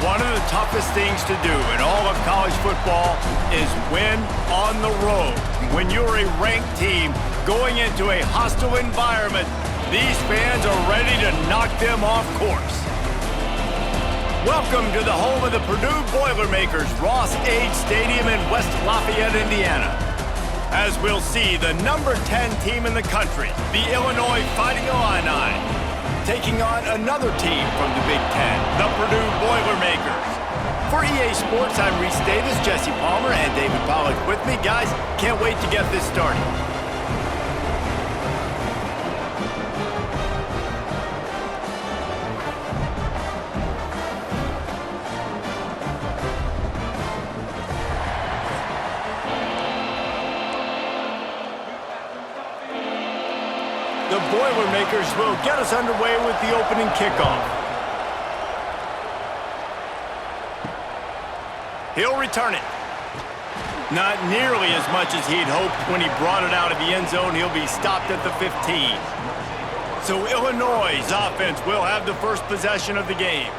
One of the toughest things to do in all of college football is win on the road. When you're a ranked team going into a hostile environment, these fans are ready to knock them off course. Welcome to the home of the Purdue Boilermakers, Ross Age Stadium in West Lafayette, Indiana. As we'll see, the number 10 team in the country, the Illinois Fighting Illini, taking on another team from the Big Ten, the Purdue Boilermakers. For EA Sports, I'm Reese Davis, Jesse Palmer, and David Pollack with me. Guys, can't wait to get this started. The Boilermakers will get us underway with the opening kickoff. He'll return it. Not nearly as much as he'd hoped when he brought it out of the end zone. He'll be stopped at the 15. So Illinois' offense will have the first possession of the game.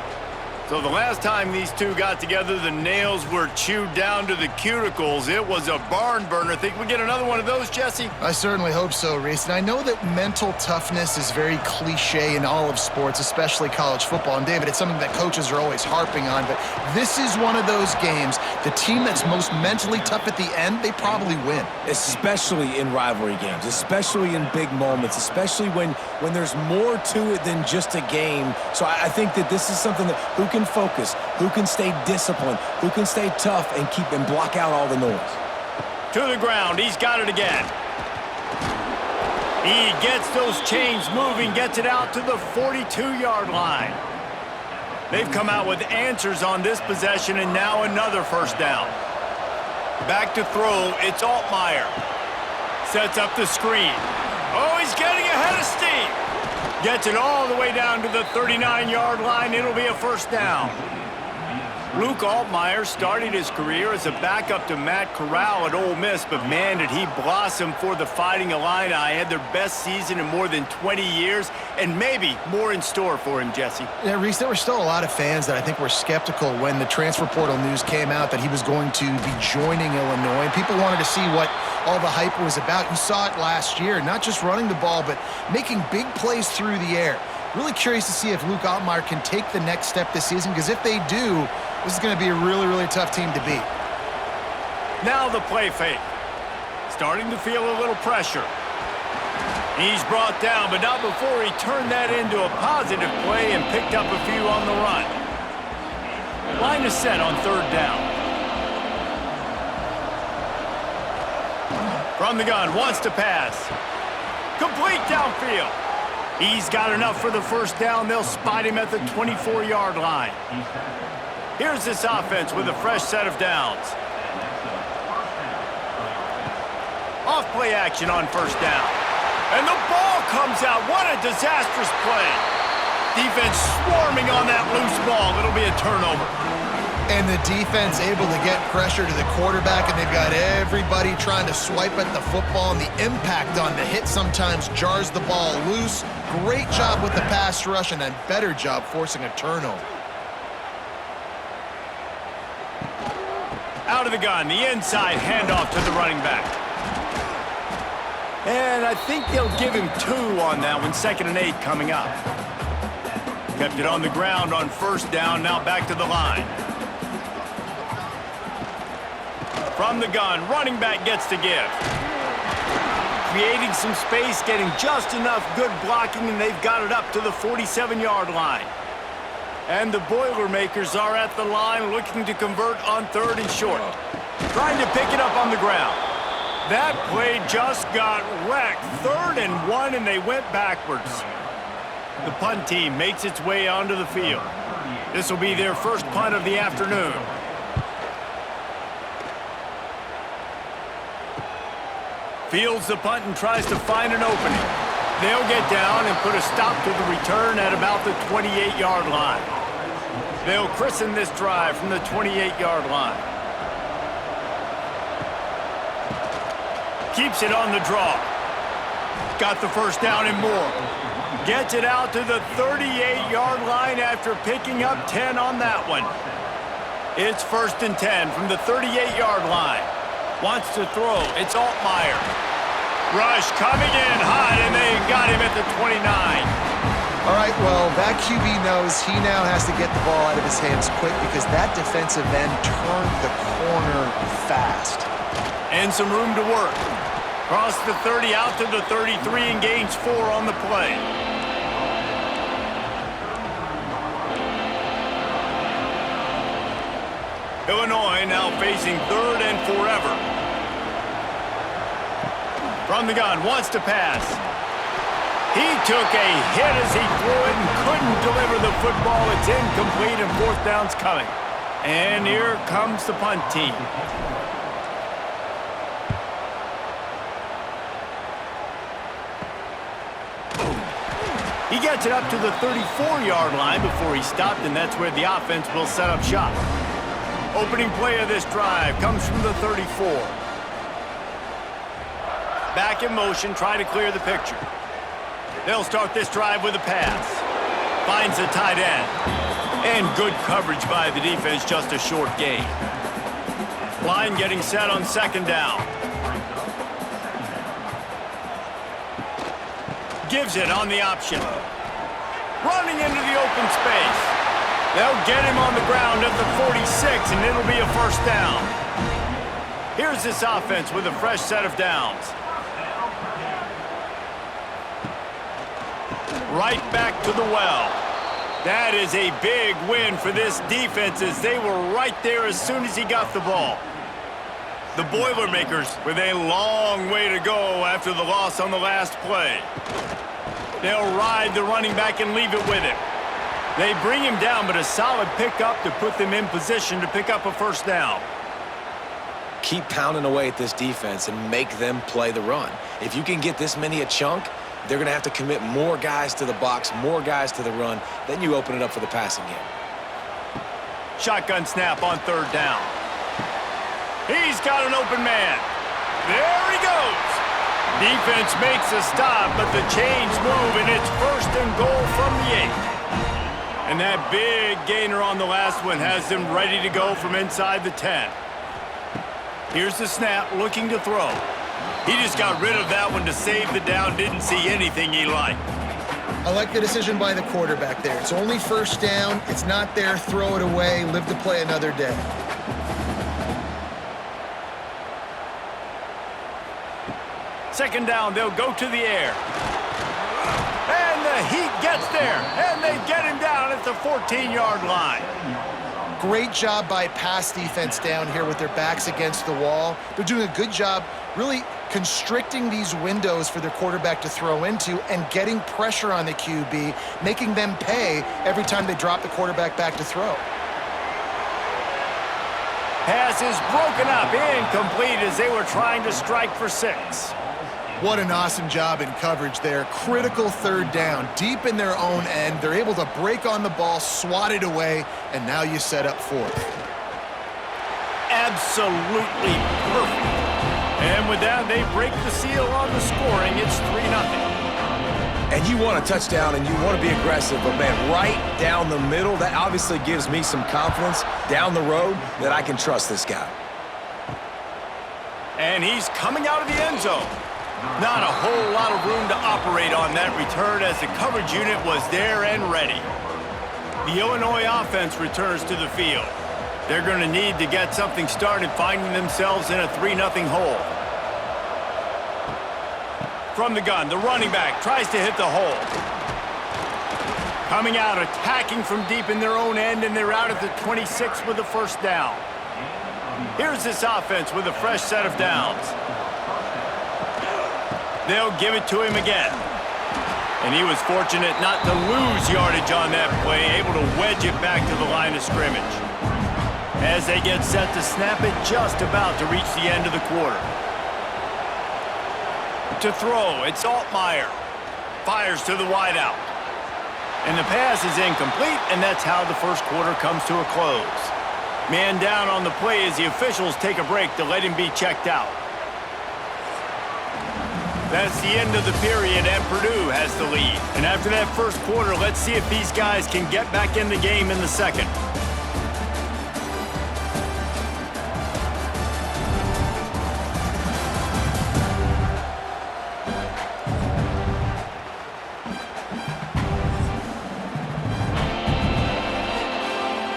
So the last time these two got together, the nails were chewed down to the cuticles. It was a barn burner. Think we get another one of those, Jesse? I certainly hope so, Reese. And I know that mental toughness is very cliche in all of sports, especially college football. And David, it's something that coaches are always harping on. But this is one of those games. The team that's most mentally tough at the end, they probably win. Especially in rivalry games, especially in big moments, especially when there's more to it than just a game. So I think that this is something that who can focus, who can stay disciplined, who can stay tough and block out all the noise. To the ground, he's got it again. He gets those chains moving, gets it out to the 42-yard line. They've come out with answers on this possession, and now another first down. Back to throw, it's Altmaier. Sets up the screen. Oh, he's getting ahead of steam. Gets it all the way down to the 39-yard line. It'll be a first down. Luke Altmaier started his career as a backup to Matt Corral at Ole Miss, but man, did he blossom for the Fighting Illini. Had their best season in more than 20 years, and maybe more in store for him, Jesse. Yeah, Reese, there were still a lot of fans that I think were skeptical when the transfer portal news came out that he was going to be joining Illinois. People wanted to see what all the hype was about. You saw it last year, not just running the ball, but making big plays through the air. Really curious to see if Luke Altmaier can take the next step this season, because if they do, this is going to be a really, really tough team to beat. Now the play fake. Starting to feel a little pressure. He's brought down, but not before he turned that into a positive play and picked up a few on the run. Line is set on third down. From the gun, wants to pass. Complete downfield. He's got enough for the first down. They'll spot him at the 24-yard line. Here's this offense with a fresh set of downs. Off play action on first down. And the ball comes out. What a disastrous play. Defense swarming on that loose ball. It'll be a turnover. And the defense able to get pressure to the quarterback, and they've got everybody trying to swipe at the football, and the impact on the hit sometimes jars the ball loose. Great job with the pass rush, and a better job forcing a turnover. Out of the gun, the inside handoff to the running back. And I think they'll give him 2 on that one, 2nd and 8 coming up. Kept it on the ground on first down, now back to the line. From the gun, running back gets to give. Creating some space, getting just enough good blocking, and they've got it up to the 47-yard line. And the Boilermakers are at the line looking to convert on third and short. Trying to pick it up on the ground. That play just got wrecked. 3rd and 1, and they went backwards. The punt team makes its way onto the field. This will be their first punt of the afternoon. Fields the punt and tries to find an opening. They'll get down and put a stop to the return at about the 28-yard line. They'll christen this drive from the 28-yard line. Keeps it on the draw. Got the first down and more. Gets it out to the 38-yard line after picking up 10 on that one. It's 1st and 10 from the 38-yard line. Wants to throw. It's Altmaier. Rush coming in hot, and they got him at the 29. All right, well, that QB knows he now has to get the ball out of his hands quick because that defensive end turned the corner fast. And some room to work. Cross the 30 out to the 33 and gains 4 on the play. Illinois now facing 3rd and forever. From the gun, wants to pass. He took a hit as he threw it and couldn't deliver the football. It's incomplete and 4th down's coming. And here comes the punt team. He gets it up to the 34-yard line before he stopped, and that's where the offense will set up shop. Opening play of this drive comes from the 34. Back in motion, try to clear the picture. They'll start this drive with a pass. Finds the tight end. And good coverage by the defense, just a short gain. Line getting set on 2nd down. Gives it on the option. Running into the open space. They'll get him on the ground at the 46, and it'll be a 1st down. Here's this offense with a fresh set of downs. Right back to the well. That is a big win for this defense as they were right there as soon as he got the ball. The Boilermakers with a long way to go after the loss on the last play. They'll ride the running back and leave it with him. They bring him down, but a solid pickup to put them in position to pick up a 1st down. Keep pounding away at this defense and make them play the run. If you can get this many a chunk, they're going to have to commit more guys to the box, more guys to the run. Then you open it up for the passing game. Shotgun snap on 3rd down. He's got an open man. There he goes. Defense makes a stop, but the chains move, and it's 1st and goal from the 8. And that big gainer on the last one has them ready to go from inside the 10. Here's the snap, looking to throw. He just got rid of that one to save the down, didn't see anything he liked. I like the decision by the quarterback there. It's only 1st down. It's not there. Throw it away. Live to play another day. Second down, they'll go to the air. And the Heat gets there, and they get him down at the 14-yard line. Great job by pass defense down here with their backs against the wall. They're doing a good job really constricting these windows for their quarterback to throw into and getting pressure on the QB, making them pay every time they drop the quarterback back to throw. Pass is broken up, incomplete as they were trying to strike for 6. What an awesome job in coverage there. Critical 3rd down, deep in their own end. They're able to break on the ball, swat it away, and now you set up 4th. Absolutely perfect. And with that, they break the seal on the scoring. It's 3-0. And you want a touchdown and you want to be aggressive, but man, right down the middle, that obviously gives me some confidence down the road that I can trust this guy. And he's coming out of the end zone. Not a whole lot of room to operate on that return as the coverage unit was there and ready. The Illinois offense returns to the field. They're going to need to get something started, finding themselves in a 3-0 hole. From the gun, the running back tries to hit the hole. Coming out, attacking from deep in their own end, and they're out at the 26 with the 1st down. Here's this offense with a fresh set of downs. They'll give it to him again. And he was fortunate not to lose yardage on that play, able to wedge it back to the line of scrimmage. As they get set to snap it, just about to reach the end of the quarter. To throw, it's Altmaier. Fires to the wideout. And the pass is incomplete, and that's how the 1st quarter comes to a close. Man down on the play as the officials take a break to let him be checked out. That's the end of the period, and Purdue has the lead. And after that first quarter, let's see if these guys can get back in the game in the second.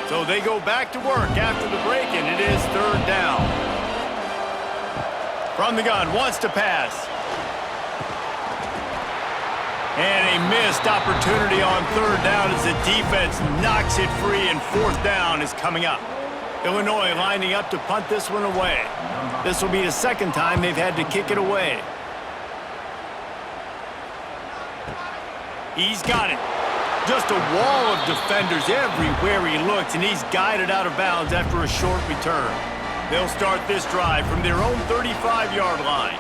So they go back to work after the break, and it is third down. From the gun, wants to pass. And a missed opportunity on third down as the defense knocks it free, and fourth down is coming up. Illinois lining up to punt this one away. This will be the second time they've had to kick it away. He's got it. Just a wall of defenders everywhere he looks, and he's guided out of bounds after a short return. They'll start this drive from their own 35-yard line.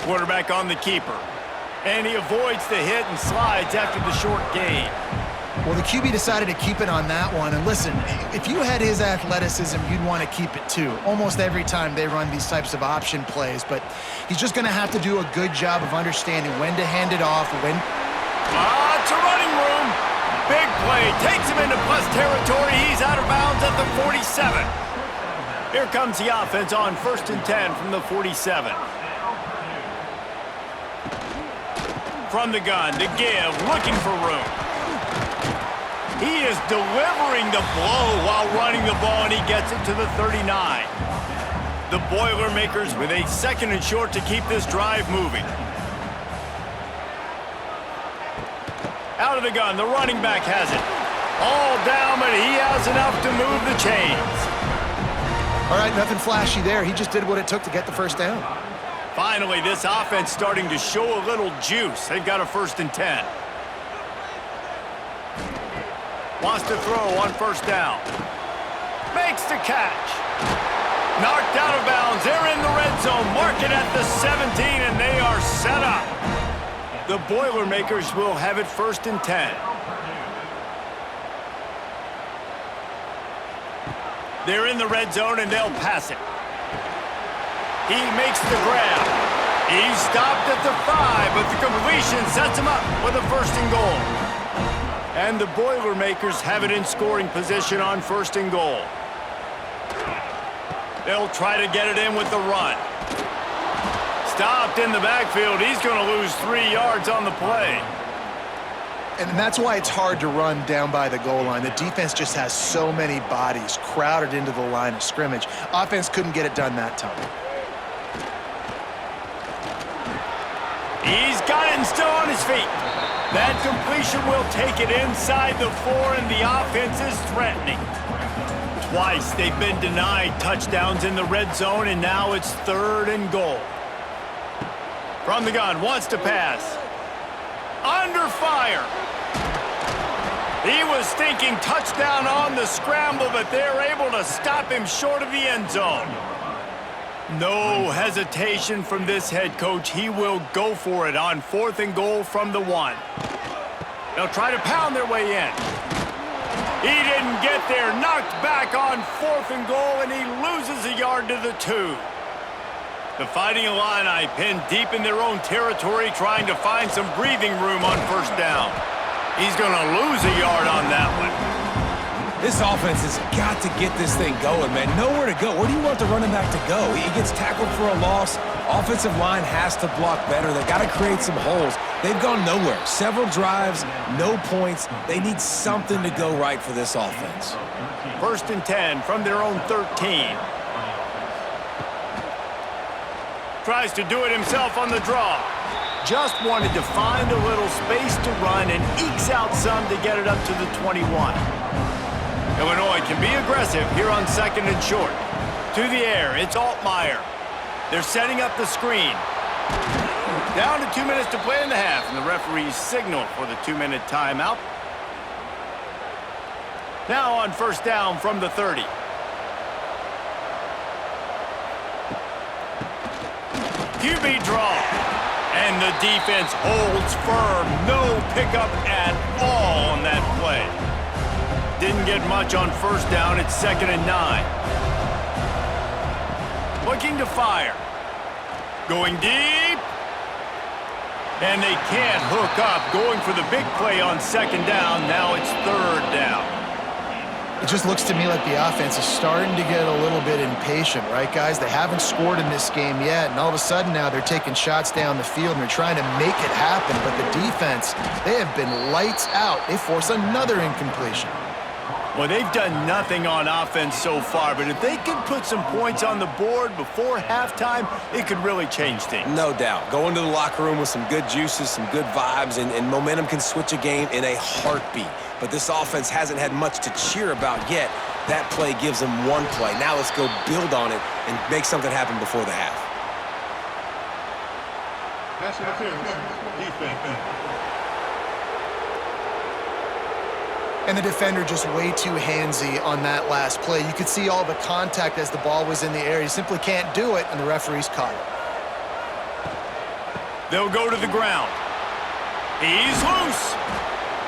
Quarterback on the keeper. And he avoids the hit and slides after the short gain. Well, the QB decided to keep it on that one. And listen, if you had his athleticism, you'd want to keep it too. Almost every time they run these types of option plays. But he's just going to have to do a good job of understanding when to hand it off, when... It's a running room. Big play. Takes him into plus territory. He's out of bounds at the 47. Here comes the offense on 1st and 10 from the 47. From the gun to give, looking for room. He is delivering the blow while running the ball, and he gets it to the 39. The Boilermakers with a 2nd and short to keep this drive moving. Out of the gun, the running back has it. All down, but he has enough to move the chains. All right, nothing flashy there. He just did what it took to get the first down. Finally, this offense starting to show a little juice. They've got a 1st and 10. Wants to throw on 1st down. Makes the catch. Knocked out of bounds. They're in the red zone. Mark it at the 17, and they are set up. The Boilermakers will have it 1st and 10. They're in the red zone, and they'll pass it. He makes the grab. He's stopped at the 5, but the completion sets him up with a 1st and goal. And the Boilermakers have it in scoring position on 1st and goal. They'll try to get it in with the run. Stopped in the backfield. He's going to lose 3 yards on the play. And that's why it's hard to run down by the goal line. The defense just has so many bodies crowded into the line of scrimmage. Offense couldn't get it done that time. He's got it and still on his feet. That completion will take it inside the 4, and the offense is threatening. Twice they've been denied touchdowns in the red zone, and now it's 3rd and goal. From the gun, wants to pass. Under fire. He was thinking touchdown on the scramble, but they're able to stop him short of the end zone. No hesitation from this head coach. He will go for it on 4th and goal from the 1. They'll try to pound their way in. He didn't get there. Knocked back on 4th and goal, and he loses a yard to the 2. The Fighting Illini pinned deep in their own territory, trying to find some breathing room on 1st down. He's going to lose a yard on that one. This offense has got to get this thing going, man. Nowhere to go. Where do you want the running back to go? He gets tackled for a loss. Offensive line has to block better. They've got to create some holes. They've gone nowhere. Several drives, no points. They need something to go right for this offense. 1st and 10 from their own 13. Tries to do it himself on the draw. Just wanted to find a little space to run and ekes out some to get it up to the 21. Illinois can be aggressive here on 2nd and short. To the air, it's Altmaier. They're setting up the screen. Down to 2 minutes to play in the half, and the referees signal for the 2-minute timeout. Now on 1st down from the 30. QB draw. And the defense holds firm. No pickup at all on that play. Didn't get much on 1st down. It's 2nd and 9. Looking to fire. Going deep. And they can't hook up. Going for the big play on second down. Now it's third down. It just looks to me like the offense is starting to get a little bit impatient, right, guys? They haven't scored in this game yet, and all of a sudden now they're taking shots down the field and they're trying to make it happen. But the defense, they have been lights out. They force another incompletion. Well, they've done nothing on offense so far, but if they can put some points on the board before halftime, it could really change things. No doubt. Go into the locker room with some good juices, some good vibes, and momentum can switch a game in a heartbeat. But this offense hasn't had much to cheer about yet. That play gives them one play. Now let's go build on it and make something happen before the half. Pass interference, defense. And the defender just way too handsy on that last play. You could see all the contact as the ball was in the air. He simply can't do it, and the referee's caught it. They'll go to the ground. He's loose.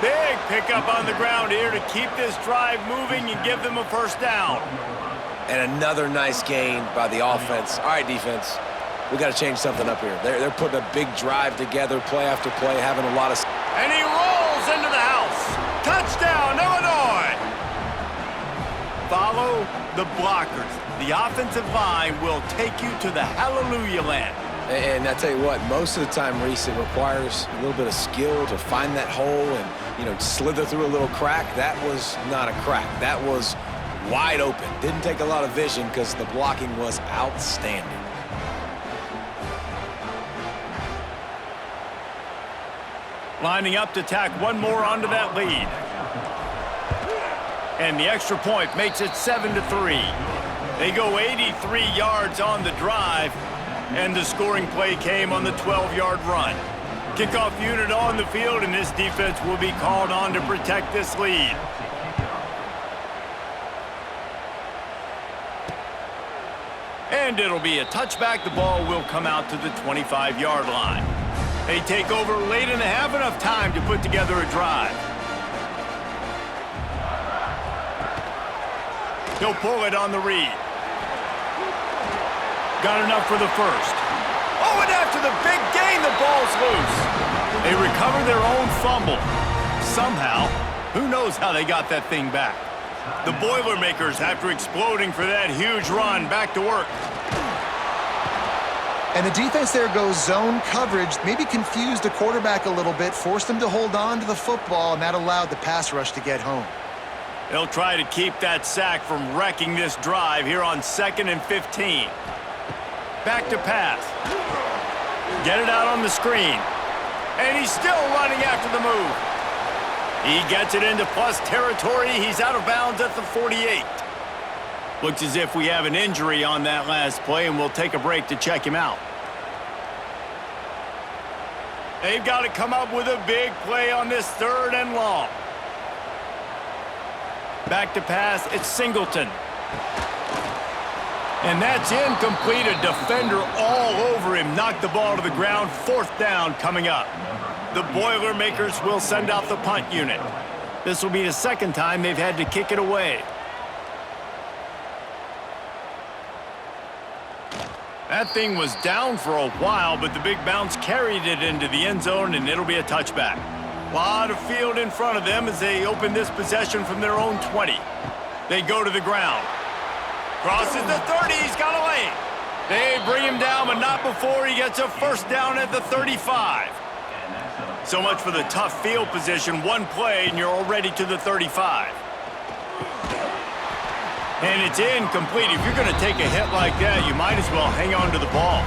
Big pickup on the ground here to keep this drive moving and give them a first down. And another nice gain by the offense. All right, defense, we got to change something up here. They're putting a big drive together, play after play, having a lot of... And he rolls into the house. Touchdown, Illinois! Follow the blockers. The offensive line will take you to the hallelujah land. And I tell you what, most of the time, Reese, it requires a little bit of skill to find that hole and, slither through a little crack. That was not a crack. That was wide open. Didn't take a lot of vision because the blocking was outstanding. Lining up to tack one more onto that lead. And the extra point makes it 7-3. They go 83 yards on the drive, and the scoring play came on the 12-yard run. Kickoff unit on the field, and this defense will be called on to protect this lead. And it'll be a touchback. The ball will come out to the 25-yard line. They take over late and have enough time to put together a drive. He'll pull it on the read. Got enough for the first. Oh, and after the big gain, the ball's loose. They recover their own fumble. Somehow, who knows how they got that thing back. The Boilermakers, after exploding for that huge run, back to work. And the defense there goes zone coverage, maybe confused the quarterback a little bit, forced him to hold on to the football, and that allowed the pass rush to get home. They'll try to keep that sack from wrecking this drive here on 2nd and 15. Back to pass. Get it out on the screen. And he's still running after the move. He gets it into plus territory. He's out of bounds at the 48. Looks as if we have an injury on that last play, and we'll take a break to check him out. They've got to come up with a big play on this 3rd and long. Back to pass, it's Singleton. And that's incomplete. A defender all over him. Knocked the ball to the ground. 4th down coming up. The Boilermakers will send out the punt unit. This will be the 2nd time they've had to kick it away. That thing was down for a while, but the big bounce carried it into the end zone, and it'll be a touchback. A lot of field in front of them as they open this possession from their own 20. They go to the ground. Crosses the 30, he's got a lane. They bring him down, but not before he gets a first down at the 35. So much for the tough field position. One play, and you're already to the 35. And it's incomplete. If you're going to take a hit like that, you might as well hang on to the ball.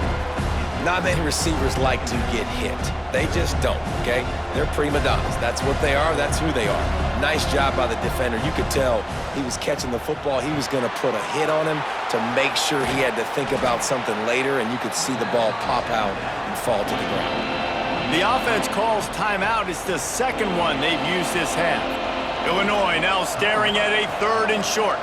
Not many receivers like to get hit. They just don't, okay? They're prima donnas. That's what they are. That's who they are. Nice job by the defender. You could tell he was catching the football. He was going to put a hit on him to make sure he had to think about something later, and you could see the ball pop out and fall to the ground. The offense calls timeout. It's the 2nd one they've used this half. Illinois now staring at a 3rd and short.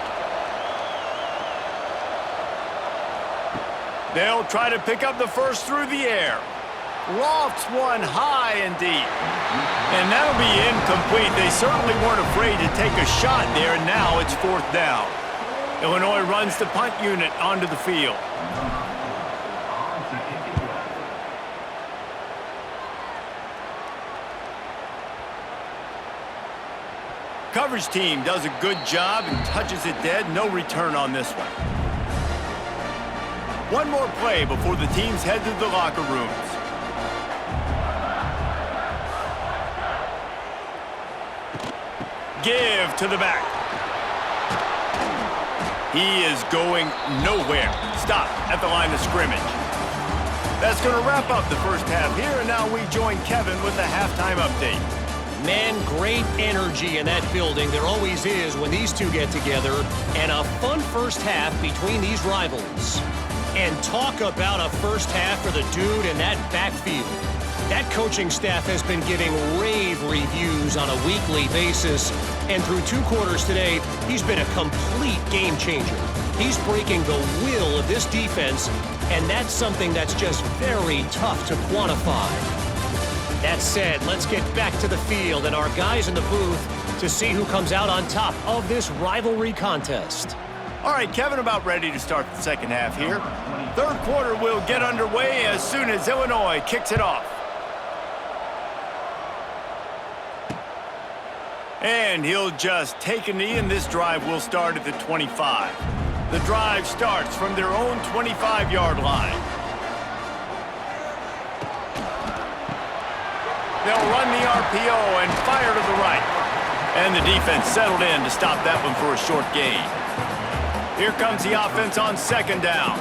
They'll try to pick up the first through the air. Lofts one high and deep. And that'll be incomplete. They certainly weren't afraid to take a shot there, and now it's 4th down. Illinois runs the punt unit onto the field. Coverage team does a good job and touches it dead. No return on this one. One more play before the teams head to the locker rooms. Give to the back. He is going nowhere. Stop at the line of scrimmage. That's going to wrap up the first half here, and now we join Kevin with the halftime update. Man, great energy in that building. There always is when these two get together. And a fun first half between these rivals. And talk about a first half for the dude in that backfield. That coaching staff has been giving rave reviews on a weekly basis. And through 2 quarters today, he's been a complete game changer. He's breaking the will of this defense, and that's something that's just very tough to quantify. That said, let's get back to the field and our guys in the booth to see who comes out on top of this rivalry contest. All right, Kevin, about ready to start the second half here. Third quarter will get underway as soon as Illinois kicks it off. And he'll just take a knee, and this drive will start at the 25. The drive starts from their own 25-yard line. They'll run the RPO and fire to the right. And the defense settled in to stop that one for a short gain. Here comes the offense on second down.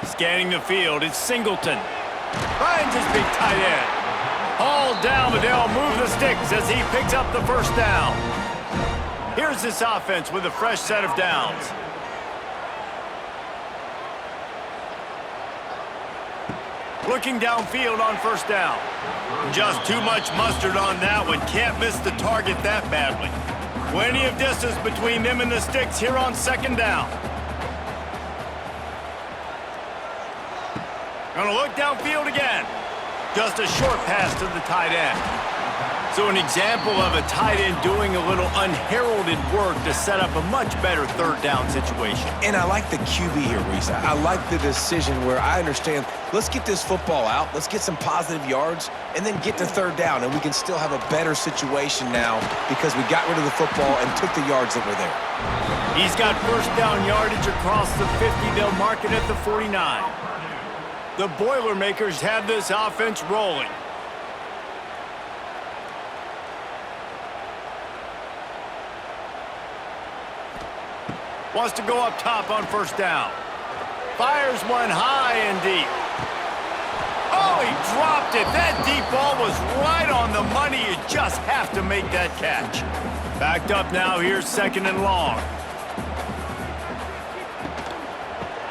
Scanning the field, it's Singleton. Finds his big tight end. Hauled down, but they'll move the sticks as he picks up the first down. Here's this offense with a fresh set of downs. Looking downfield on first down. Just too much mustard on that one. Can't miss the target that badly. Plenty of distance between them and the sticks here on second down. Gonna look downfield again. Just a short pass to the tight end. So an example of a tight end doing a little unheralded work to set up a much better third down situation. And I like the QB here, Reese. I like the decision where I understand, let's get this football out, let's get some positive yards, and then get to third down, and we can still have a better situation now because we got rid of the football and took the yards that were there. He's got first down yardage across the 50. They'll mark it at the 49. The Boilermakers have this offense rolling. Wants to go up top on first down. Fires one high and deep. Oh, he dropped it. That deep ball was right on the money. You just have to make that catch. Backed up now. Here's second and long.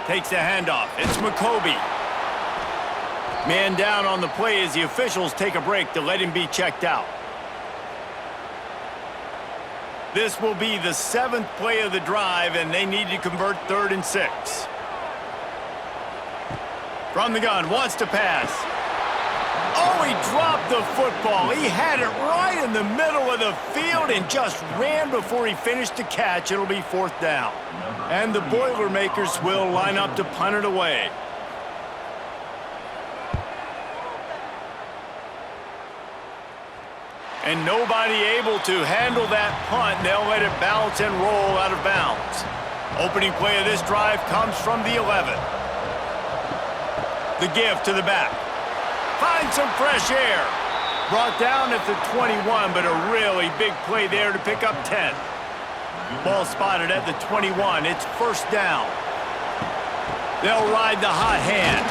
Takes the handoff. It's McCoby. Man down on the play as the officials take a break to let him be checked out. This will be the 7th play of the drive, and they need to convert 3rd and 6. From the gun, wants to pass. Oh, he dropped the football. He had it right in the middle of the field and just ran before he finished the catch. It'll be 4th down. And the Boilermakers will line up to punt it away. And nobody able to handle that punt. They'll let it bounce and roll out of bounds. Opening play of this drive comes from the 11. The give to the back. Finds some fresh air. Brought down at the 21, but a really big play there to pick up 10. Ball spotted at the 21. It's first down. They'll ride the hot hand.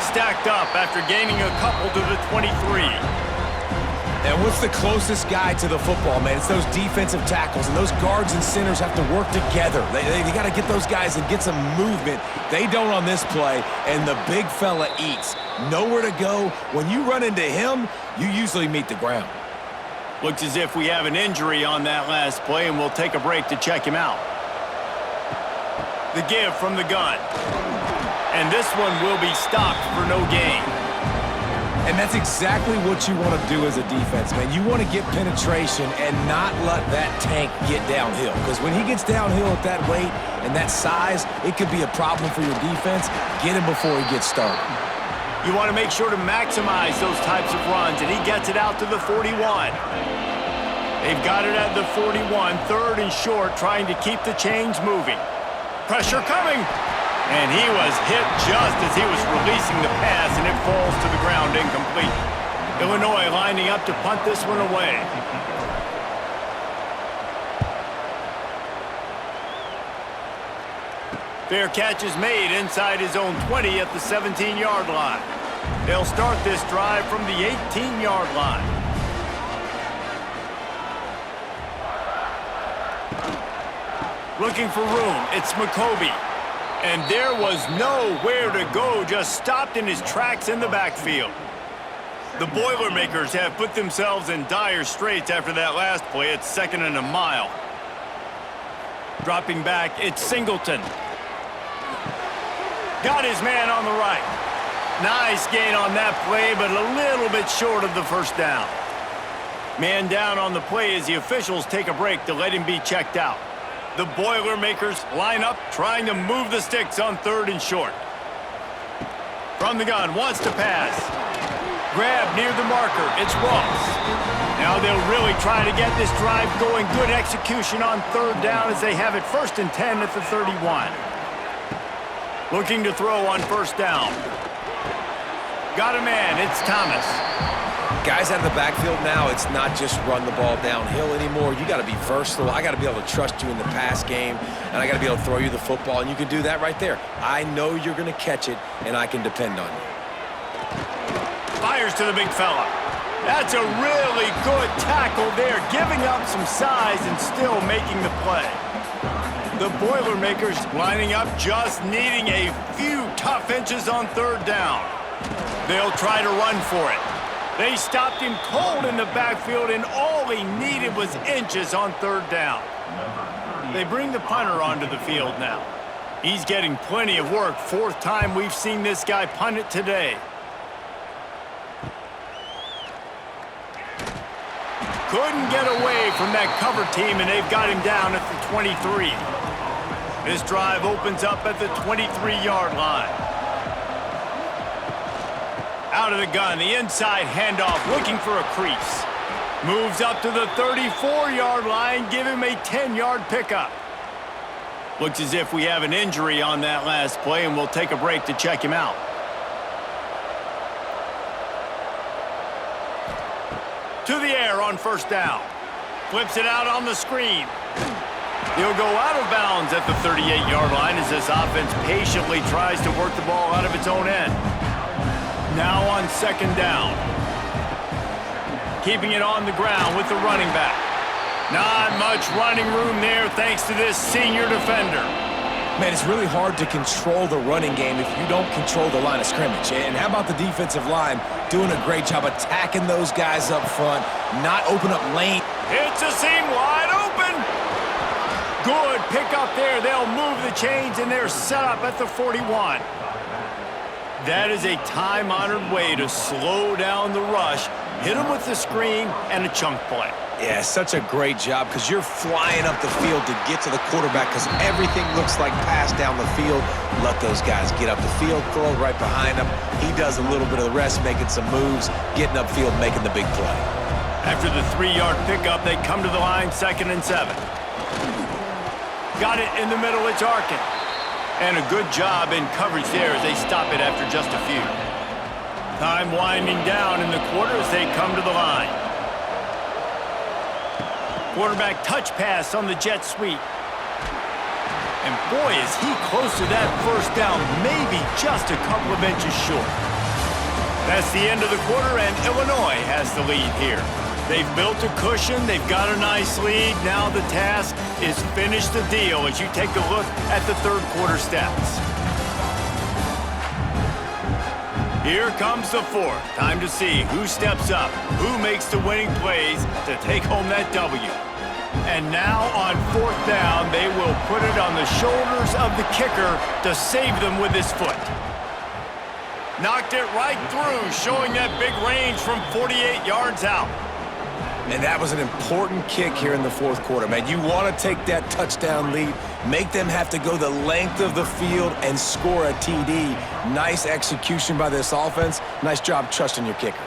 Stacked up after gaining a couple to the 23. And what's the closest guy to the football, man? It's those defensive tackles, and those guards and centers have to work together. They got to get those guys and get some movement. They don't on this play, and the big fella eats. Nowhere to go. When you run into him, you usually meet the ground. Looks as if we have an injury on that last play, and we'll take a break to check him out. The give from the gun. And this one will be stopped for no gain. And that's exactly what you want to do as a defense, man. You want to get penetration and not let that tank get downhill. Because when he gets downhill at that weight and that size, it could be a problem for your defense. Get him before he gets started. You want to make sure to maximize those types of runs, and he gets it out to the 41. They've got it at the 41, 3rd and short, trying to keep the chains moving. Pressure coming, and he was hit just as he was releasing the pass, and it falls to the ground incomplete. Illinois lining up to punt this one away. Fair catch is made inside his own 20 at the 17-yard line. They'll start this drive from the 18-yard line. Looking for room, it's McCoby. And there was nowhere to go, just stopped in his tracks in the backfield. The Boilermakers have put themselves in dire straits after that last play. It's 2nd and a mile. Dropping back, it's Singleton. Got his man on the right. Nice gain on that play, but a little bit short of the first down. Man down on the play as the officials take a break to let him be checked out. The Boilermakers line up, trying to move the sticks on 3rd and short. From the gun, wants to pass. Grab near the marker, it's Ross. Now they'll really try to get this drive going. Good execution on 3rd down as they have it 1st and 10 at the 31. Looking to throw on 1st down. Got a man, it's Thomas. Guys out of the backfield now, it's not just run the ball downhill anymore. You got to be versatile. I got to be able to trust you in the pass game, and I got to be able to throw you the football, and you can do that right there. I know you're going to catch it, and I can depend on you. Fires to the big fella. That's a really good tackle there, giving up some size and still making the play. The Boilermakers lining up, just needing a few tough inches on 3rd down. They'll try to run for it. They stopped him cold in the backfield, and all he needed was inches on 3rd down. They bring the punter onto the field now. He's getting plenty of work. 4th time we've seen this guy punt it today. Couldn't get away from that cover team, and they've got him down at the 23. This drive opens up at the 23-yard line. Out of the gun, the inside handoff, looking for a crease. Moves up to the 34-yard line, give him a 10-yard pickup. Looks as if we have an injury on that last play, and we'll take a break to check him out. To the air on 1st down. Flips it out on the screen. He'll go out of bounds at the 38-yard line as this offense patiently tries to work the ball out of its own end. Now on 2nd down. Keeping it on the ground with the running back. Not much running room there thanks to this senior defender. Man, it's really hard to control the running game if you don't control the line of scrimmage. And how about the defensive line doing a great job attacking those guys up front, not open up lane. It's a seam wide open. Good pick up there. They'll move the chains, and they're set up at the 41. That is a time-honored way to slow down the rush, hit them with the screen, and a chunk play. Yeah, such a great job because you're flying up the field to get to the quarterback because everything looks like pass down the field. Let those guys get up the field, throw it right behind him. He does a little bit of the rest, making some moves, getting upfield, making the big play. After the 3-yard pickup, they come to the line, 2nd and 7. Got it in the middle, it's Arkin. And a good job in coverage there as they stop it after just a few. Time winding down in the quarter as they come to the line. Quarterback touch pass on the jet sweep. And boy, is he close to that 1st down, maybe just a couple of inches short. That's the end of the quarter, and Illinois has the lead here. They've built a cushion, they've got a nice lead. Now the task is finish the deal as you take a look at the 3rd quarter stats. Here comes the 4th. Time to see who steps up, who makes the winning plays to take home that W. And now on 4th down, they will put it on the shoulders of the kicker to save them with his foot. Knocked it right through, showing that big range from 48 yards out. And that was an important kick here in the fourth quarter, man. You want to take that touchdown lead, make them have to go the length of the field and score a TD. Nice execution by this offense. Nice job trusting your kicker.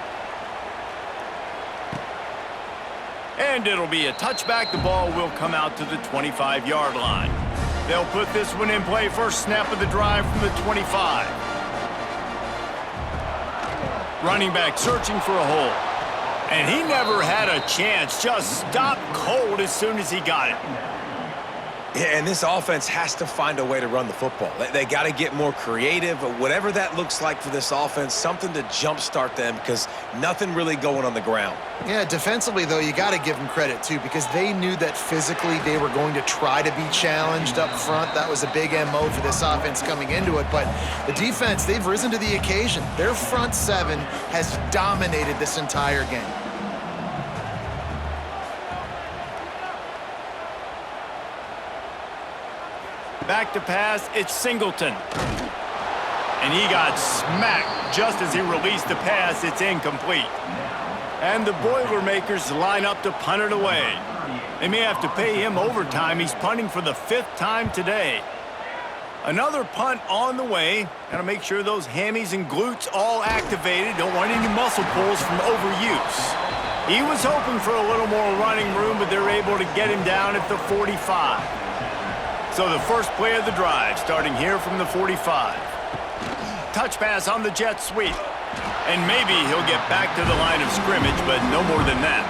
And it'll be a touchback. The ball will come out to the 25-yard line. They'll put this one in play. First snap of the drive from the 25. Running back searching for a hole. And he never had a chance. Just stopped cold as soon as he got it. Yeah, and this offense has to find a way to run the football. They got to get more creative, whatever that looks like for this offense, something to jumpstart them because nothing really going on the ground. Yeah, defensively, though, you got to give them credit, too, because they knew that physically they were going to try to be challenged up front. That was a big MO for this offense coming into it. But the defense, they've risen to the occasion. Their front seven has dominated this entire game. Back to pass, it's Singleton. And he got smacked just as he released the pass. It's incomplete. And the Boilermakers line up to punt it away. They may have to pay him overtime. He's punting for the 5th time today. Another punt on the way. Got to make sure those hammies and glutes all activated. Don't want any muscle pulls from overuse. He was hoping for a little more running room, but they're able to get him down at the 45. So the first play of the drive, starting here from the 45. Touch pass on the jet sweep. And maybe he'll get back to the line of scrimmage, but no more than that.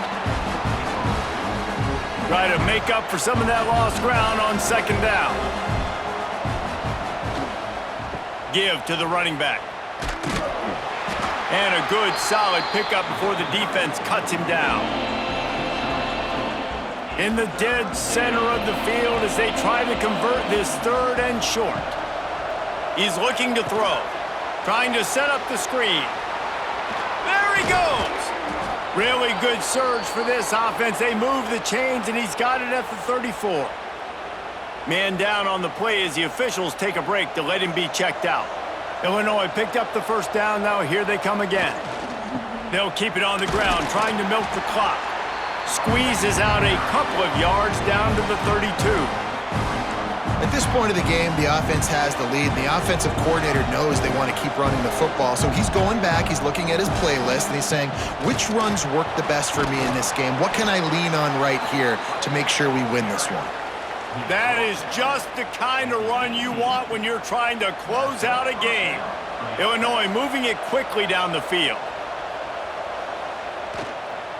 Try to make up for some of that lost ground on second down. Give to the running back. And a good, solid pickup before the defense cuts him down. In the dead center of the field as they try to convert this 3rd and short. He's looking to throw, trying to set up the screen. There he goes! Really good surge for this offense. They move the chains, and he's got it at the 34. Man down on the play as the officials take a break to let him be checked out. Illinois picked up the first down. Now here they come again. They'll keep it on the ground, trying to milk the clock. Squeezes out a couple of yards down to the 32. At this point of the game, the offense has the lead. The offensive coordinator knows they want to keep running the football. So he's going back, he's looking at his playlist, and he's saying, which runs work the best for me in this game? What can I lean on right here to make sure we win this one? That is just the kind of run you want when you're trying to close out a game. Illinois moving it quickly down the field.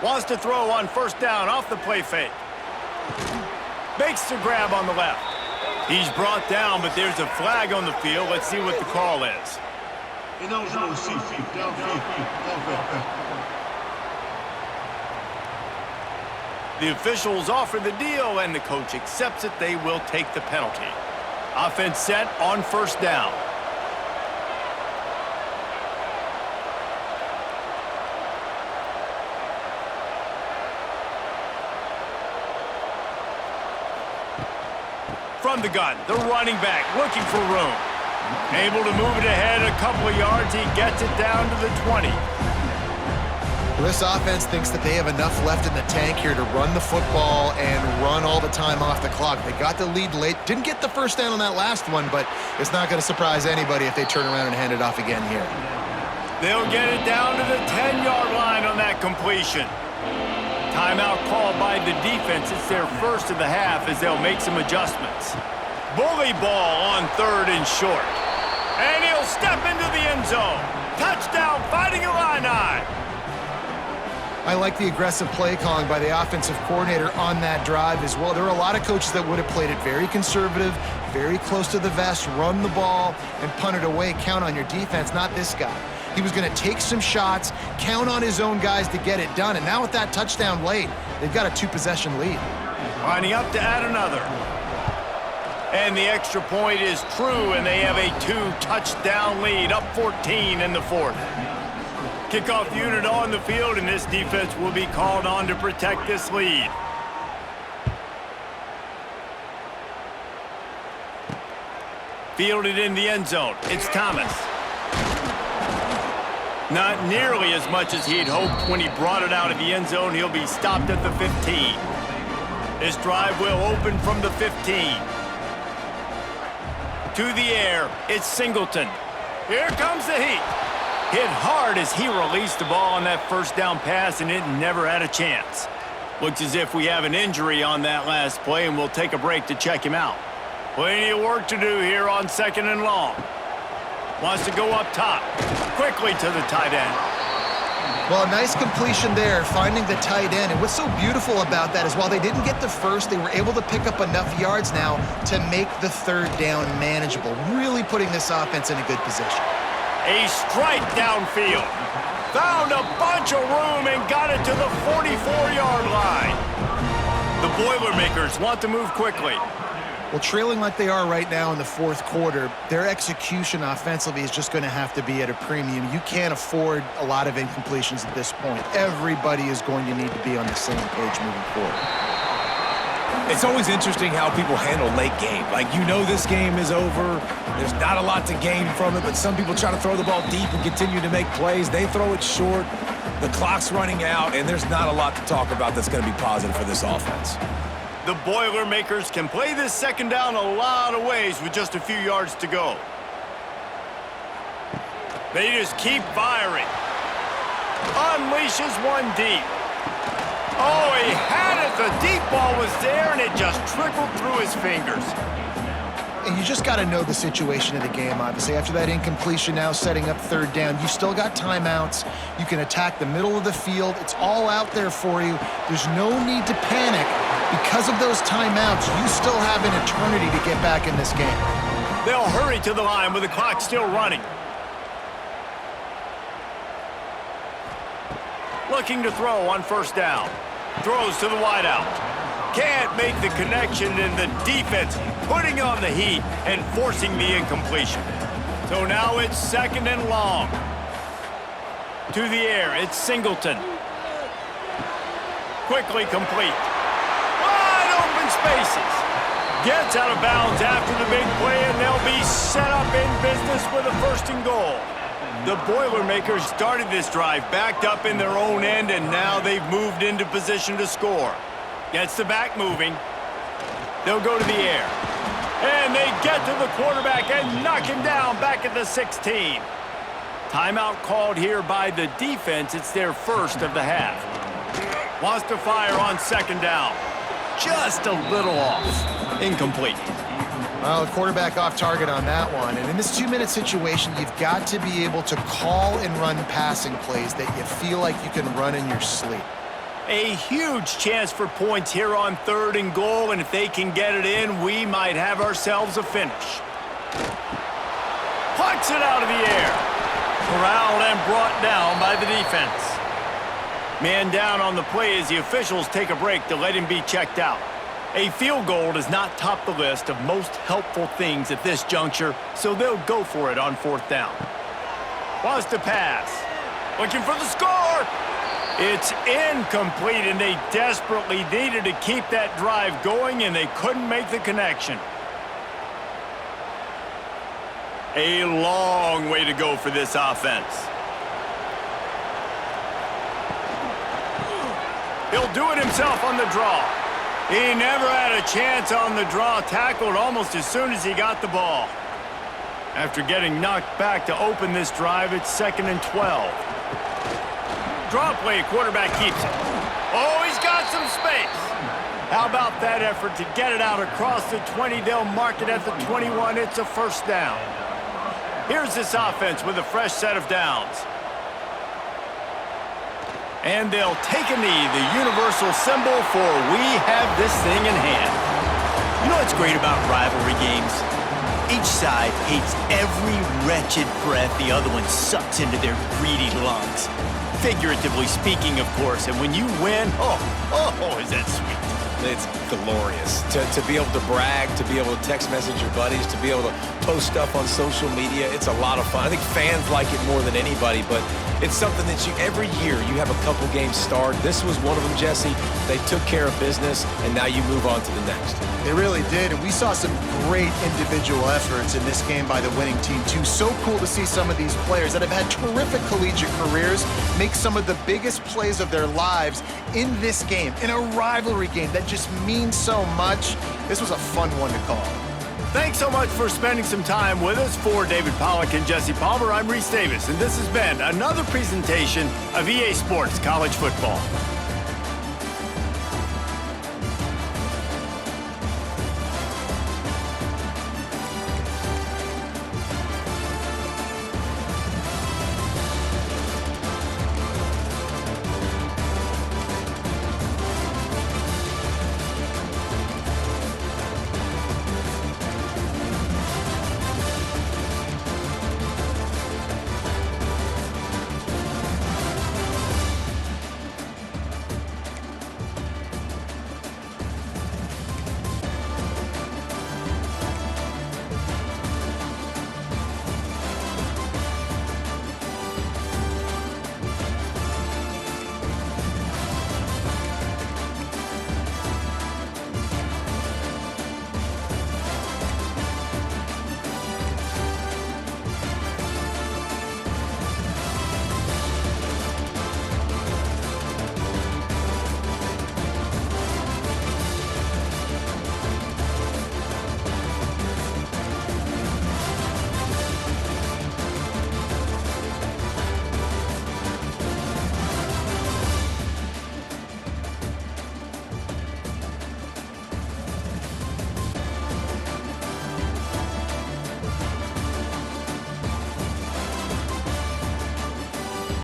Wants to throw on first down off the play fake. Makes the grab on the left. He's brought down, but there's a flag on the field. Let's see what the call is. Ineligible receipt, downfield. The officials offer the deal, and the coach accepts it. They will take the penalty. Offense set on first down. From the gun, the running back looking for room. Able to move it ahead a couple of yards. He gets it down to the 20. This offense thinks that they have enough left in the tank here to run the football and run all the time off the clock. They got the lead late. Didn't get the first down on that last one, but it's not going to surprise anybody if they turn around and hand it off again here. They'll get it down to the 10-yard line on that completion. Timeout called by the defense. It's their first of the half as they'll make some adjustments. Bully ball on 3rd and short. And he'll step into the end zone. Touchdown, Fighting Illini. I like the aggressive play calling by the offensive coordinator on that drive as well. There are a lot of coaches that would have played it very conservative, very close to the vest, run the ball, and punt it away. Count on your defense, not this guy. He was going to take some shots, count on his own guys to get it done. And now with that touchdown late, they've got a 2-possession lead. Lining up to add another. And the extra point is true, and they have a 2-touchdown lead, up 14 in the 4th. Kickoff unit on the field, and this defense will be called on to protect this lead. Fielded in the end zone. It's Thomas. Not nearly as much as he'd hoped when he brought it out of the end zone. He'll be stopped at the 15. This drive will open from the 15. To the air, it's Singleton. Here comes the heat. Hit hard as he released the ball on that first down pass, and it never had a chance. Looks as if we have an injury on that last play, and we'll take a break to check him out. Plenty of work to do here on 2nd and long. Wants to go up top. Quickly to the tight end. Well, a nice completion there, finding the tight end. And what's so beautiful about that is while they didn't get the first, they were able to pick up enough yards now to make the 3rd down manageable, really putting this offense in a good position. A strike downfield. Found a bunch of room and got it to the 44-yard line. The Boilermakers want to move quickly. Well, trailing like they are right now in the 4th quarter, their execution offensively is just going to have to be at a premium. You can't afford a lot of incompletions at this point. Everybody is going to need to be on the same page moving forward. It's always interesting how people handle late game. Like, you know this game is over. There's not a lot to gain from it, but some people try to throw the ball deep and continue to make plays. They throw it short. The clock's running out, and there's not a lot to talk about that's going to be positive for this offense. The Boilermakers can play this 2nd down a lot of ways with just a few yards to go. They just keep firing. Unleashes one deep. Oh, he had it. The deep ball was there, and it just trickled through his fingers. And you just got to know the situation of the game, obviously. After that incompletion now setting up 3rd down, you've still got timeouts. You can attack the middle of the field. It's all out there for you. There's no need to panic. Because of those timeouts, you still have an eternity to get back in this game. They'll hurry to the line with the clock still running. Looking to throw on 1st down. Throws to the wideout. Can't make the connection, and the defense putting on the heat and forcing the incompletion. So now it's 2nd and long. To the air, it's Singleton. Quickly complete. Wide open spaces. Gets out of bounds after the big play, and they'll be set up in business with a 1st and goal. The Boilermakers started this drive backed up in their own end, and now they've moved into position to score. Gets the back moving. They'll go to the air. And they get to the quarterback and knock him down back at the 16. Timeout called here by the defense. It's their 1st of the half. Wants to fire on 2nd down. Just a little off. Incomplete. Well, the quarterback off target on that one. And in this 2-minute situation, you've got to be able to call and run passing plays that you feel like you can run in your sleep. A huge chance for points here on 3rd and goal, and if they can get it in, we might have ourselves a finish. Pucks it out of the air. Corralled and brought down by the defense. Man down on the play as the officials take a break to let him be checked out. A field goal does not top the list of most helpful things at this juncture, so they'll go for it on 4th down. Wants to pass. Looking for the score. It's incomplete, and they desperately needed to keep that drive going, and they couldn't make the connection. A long way to go for this offense. He'll do it himself on the draw. He never had a chance on the draw, tackled almost as soon as he got the ball. After getting knocked back to open this drive, it's 2nd and 12. Draw play, quarterback keeps it. Oh, he's got some space. How about that effort to get it out across the 20? They'll mark it at the 21. It's a 1st down. Here's this offense with a fresh set of downs. And they'll take a knee, the universal symbol for we have this thing in hand. You know what's great about rivalry games? Each side hates every wretched breath the other one sucks into their greedy lungs. Figuratively speaking, of course, and when you win, oh, is that sweet. It's glorious to be able to brag, to be able to text message your buddies, to be able to post stuff on social media. It's a lot of fun. I think fans like it more than anybody, but it's something that every year you have a couple games start. This was one of them, Jesse. They took care of business, and now you move on to the next. They really did, and we saw some great individual efforts in this game by the winning team, too. So cool to see some of these players that have had terrific collegiate careers make some of the biggest plays of their lives in this game, in a rivalry game that just means so much. This was a fun one to call. Thanks so much for spending some time with us. For David Pollack and Jesse Palmer, I'm Reese Davis, and this has been another presentation of EA Sports College Football.